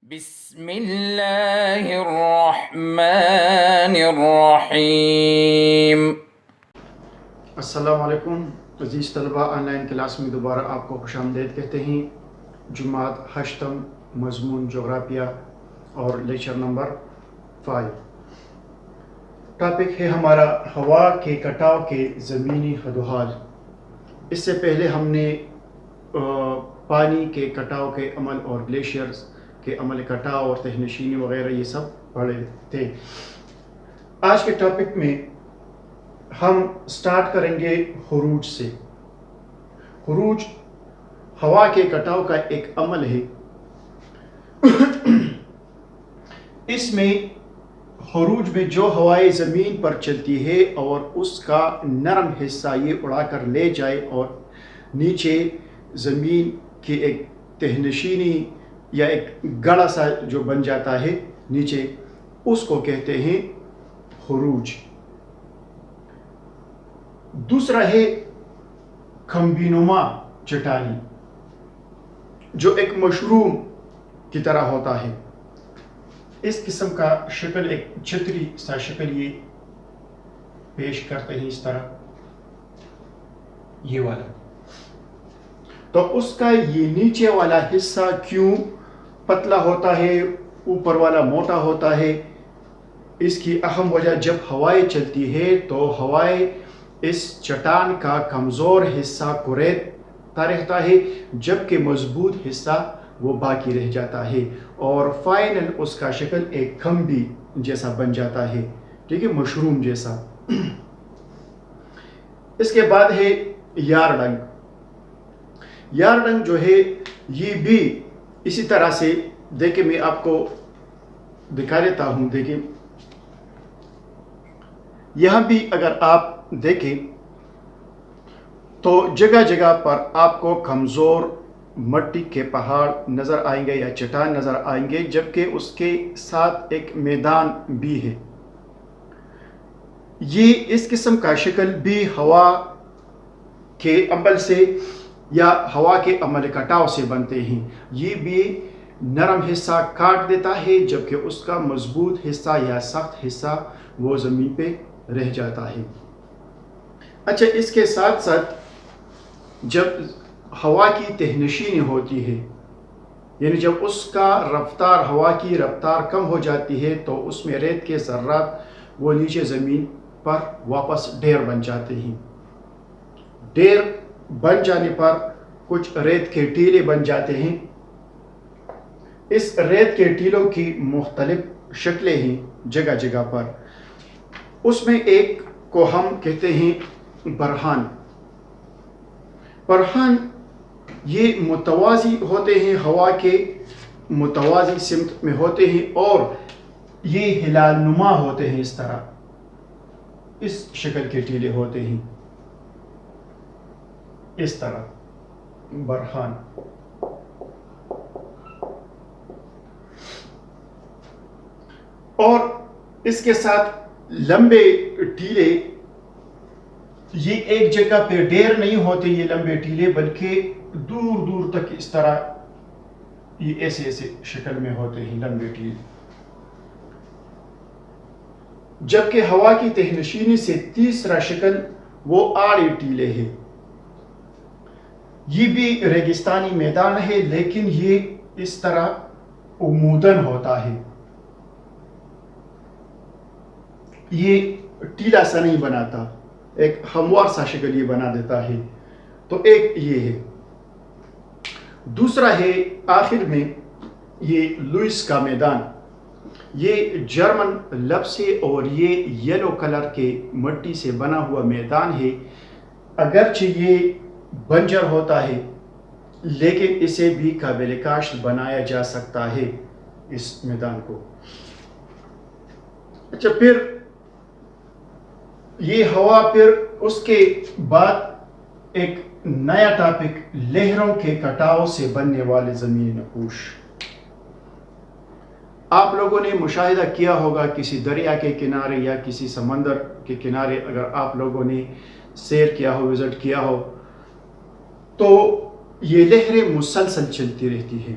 بسم اللہ الرحمن الرحیم۔ السلام علیکم عزیز طلبہ، آن لائن کلاس میں دوبارہ آپ کو خوش آمدید کہتے ہیں۔ جماعت ہشتم، مضمون جغرافیہ اور لیکچر نمبر 5۔ ٹاپک ہے ہمارا ہوا کے کٹاؤ کے زمینی حد و حال۔ اس سے پہلے ہم نے پانی کے کٹاؤ کے عمل اور گلیشیئرز کے عمل کٹاؤ اور تہنشینی وغیرہ یہ سب پڑھے تھے۔ آج کے ٹاپک میں ہم سٹارٹ کریں گے خروج سے۔ خروج ہوا کے کٹاؤ کا ایک عمل ہے۔ اس میں خروج میں جو ہوائیں زمین پر چلتی ہے اور اس کا نرم حصہ یہ اڑا کر لے جائے اور نیچے زمین کی ایک تہنشینی یا ایک گڑھا سا جو بن جاتا ہے نیچے، اس کو کہتے ہیں خروج۔ دوسرا ہے کھمبی نما چٹانی، جو ایک مشروم کی طرح ہوتا ہے۔ اس قسم کا شکل ایک چھتری سا شکل یہ پیش کرتے ہیں، اس طرح یہ والا۔ تو اس کا یہ نیچے والا حصہ کیوں پتلا ہوتا ہے، اوپر والا موٹا ہوتا ہے؟ اس کی اہم وجہ، جب ہوائیں چلتی ہے تو ہوائیں اس چٹان کا کمزور حصہ کوریدتا رہتا ہے، جبکہ مضبوط حصہ وہ باقی رہ جاتا ہے، اور فائنل اس کا شکل ایک کھمبی جیسا بن جاتا ہے، ٹھیک ہے، مشروم جیسا۔ اس کے بعد ہے یارڈنگ۔ یارڈنگ جو ہے یہ بھی اسی طرح سے، دیکھیں میں آپ کو دکھا دیتا ہوں، دیکھیں یہاں بھی اگر آپ دیکھیں تو جگہ جگہ پر آپ کو کمزور مٹی کے پہاڑ نظر آئیں گے یا چٹان نظر آئیں گے، جبکہ اس کے ساتھ ایک میدان بھی ہے۔ یہ اس قسم کا شکل بھی ہوا کے عمل سے یا ہوا کے عمل کٹاؤ سے بنتے ہیں۔ یہ بھی نرم حصہ کاٹ دیتا ہے، جبکہ اس کا مضبوط حصہ یا سخت حصہ وہ زمین پہ رہ جاتا ہے۔ اچھا، اس کے ساتھ ساتھ جب ہوا کی تہنشینی ہوتی ہے، یعنی جب اس کا رفتار، ہوا کی رفتار کم ہو جاتی ہے، تو اس میں ریت کے ذرات وہ نیچے زمین پر واپس ڈھیر بن جاتے ہیں۔ ڈھیر بن جانے پر کچھ ریت کے ٹیلے بن جاتے ہیں۔ اس ریت کے ٹیلوں کی مختلف شکلیں ہیں جگہ جگہ پر۔ اس میں ایک کو ہم کہتے ہیں برہان۔ برہان یہ متوازی ہوتے ہیں، ہوا کے متوازی سمت میں ہوتے ہیں، اور یہ ہلال نما ہوتے ہیں، اس طرح اس شکل کے ٹیلے ہوتے ہیں، اس طرح برہان۔ اور اس کے ساتھ لمبے ٹیلے، یہ ایک جگہ پہ ڈھیر نہیں ہوتے یہ لمبے ٹیلے، بلکہ دور دور تک اس طرح یہ ایسے ایسے شکل میں ہوتے ہیں لمبے ٹیلے۔ جبکہ ہوا کی تہنشینی سے تیسرا شکل وہ آڑے ٹیلے ہے۔ یہ بھی ریگستانی میدان ہے، لیکن یہ اس طرح عمودن ہوتا ہے، یہ ٹیلا سا نہیں بناتا، ایک ہموار سا شکل یہ بنا دیتا ہے۔ تو ایک یہ ہے۔ دوسرا ہے آخر میں یہ لوئس کا میدان۔ یہ جرمن لفظ ہے اور یہ یلو کلر کے مٹی سے بنا ہوا میدان ہے۔ اگرچہ یہ بنجر ہوتا ہے، لیکن اسے بھی قابل کاشت بنایا جا سکتا ہے، اس میدان کو۔ اچھا، پھر یہ ہوا، پھر اس کے بعد ایک نیا ٹاپک، لہروں کے کٹاؤ سے بننے والے زمینی نقوش۔ آپ لوگوں نے مشاہدہ کیا ہوگا کسی دریا کے کنارے یا کسی سمندر کے کنارے، اگر آپ لوگوں نے سیر کیا ہو، وزٹ کیا ہو، تو یہ لہریں مسلسل چلتی رہتی ہیں۔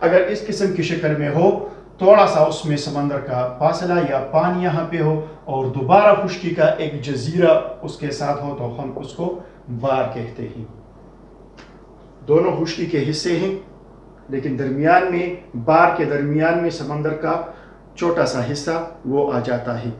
اگر اس قسم کی شکل میں ہو، تھوڑا سا اس میں سمندر کا فاصلہ یا پانی یہاں پہ ہو اور دوبارہ خشکی کا ایک جزیرہ اس کے ساتھ ہو تو ہم اس کو بار کہتے ہیں۔ دونوں خشکی کے حصے ہیں، لیکن درمیان میں، بار کے درمیان میں سمندر کا چھوٹا سا حصہ وہ آ جاتا ہے۔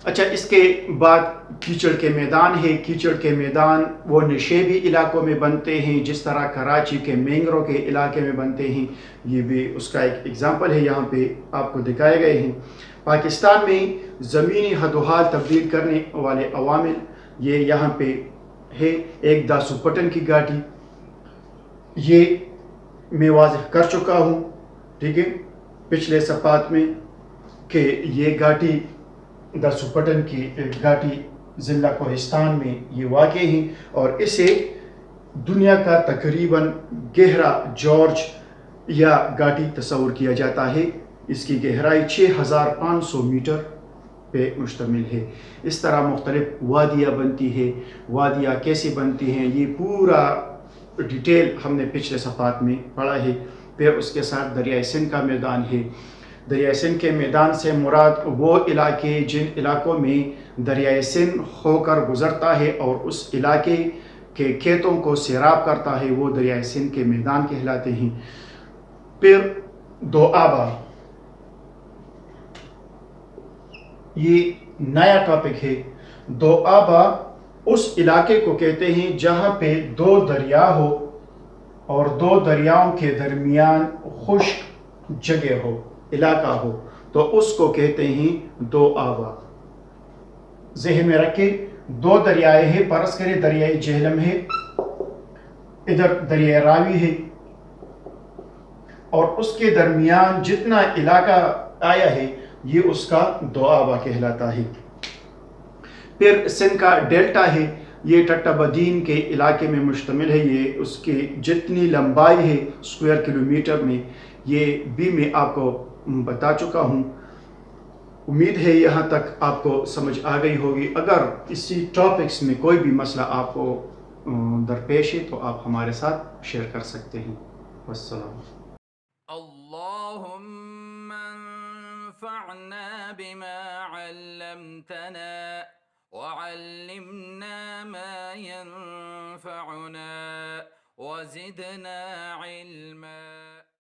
اچھا، اس کے بعد کیچڑ کے میدان ہے۔ کیچڑ کے میدان وہ نشیبی علاقوں میں بنتے ہیں، جس طرح کراچی کے مینگرو کے علاقے میں بنتے ہیں۔ یہ بھی اس کا ایک اگزامپل ہے، یہاں پہ آپ کو دکھائے گئے ہیں۔ پاکستان میں زمینی حد و حال تبدیل کرنے والے عوامل یہ یہاں پہ ہے۔ ایک داسو پٹن کی گھاٹی، یہ میں واضح کر چکا ہوں، ٹھیک ہے، پچھلے صفحات میں، کہ یہ گھاٹی داسو پٹن کی گھاٹی ضلع کوہستان میں یہ واقع ہیں، اور اسے دنیا کا تقریباً گہرا جارج یا گھاٹی تصور کیا جاتا ہے۔ اس کی گہرائی 6500 میٹر پہ مشتمل ہے۔ اس طرح مختلف وادیاں بنتی ہے۔ وادیاں کیسے بنتی ہیں یہ پورا ڈیٹیل ہم نے پچھلے صفحات میں پڑھا ہے۔ پھر اس کے ساتھ دریائے سندھ کا میدان ہے۔ دریائے سندھ کے میدان سے مراد وہ علاقے جن علاقوں میں دریائے سندھ ہو کر گزرتا ہے اور اس علاقے کے کھیتوں کو سیراب کرتا ہے، وہ دریائے سندھ کے میدان کہلاتے ہیں۔ پھر دو آبا، یہ نیا ٹاپک ہے۔ دو آبا اس علاقے کو کہتے ہیں جہاں پہ دو دریا ہو اور دو دریاؤں کے درمیان خشک جگہ ہو، علاقہ ہو، تو اس کو کہتے ہیں دو آبا۔ ذہن میں رکھیں، دو دریائے ہیں، فرض کریں دریائے جہلم ہے، ادھر دریائے راوی ہے، اور اس کے درمیان جتنا علاقہ آیا ہے یہ اس کا دو آبا کہلاتا ہے۔ پھر سندھ کا ڈیلٹا ہے، یہ ٹٹا بدین کے علاقے میں مشتمل ہے۔ یہ اس کی جتنی لمبائی ہے اسکوائر کلومیٹر میں، یہ بھی میں آپ کو بتا چکا ہوں۔ امید ہے یہاں تک آپ کو سمجھ آ گئی ہوگی۔ اگر اسی ٹاپکس میں کوئی بھی مسئلہ آپ کو درپیش ہے تو آپ ہمارے ساتھ شیئر کر سکتے ہیں۔ والسلام۔ اللهم انفعنا بما علمتنا وعلمنا ما ينفعنا وزدنا علما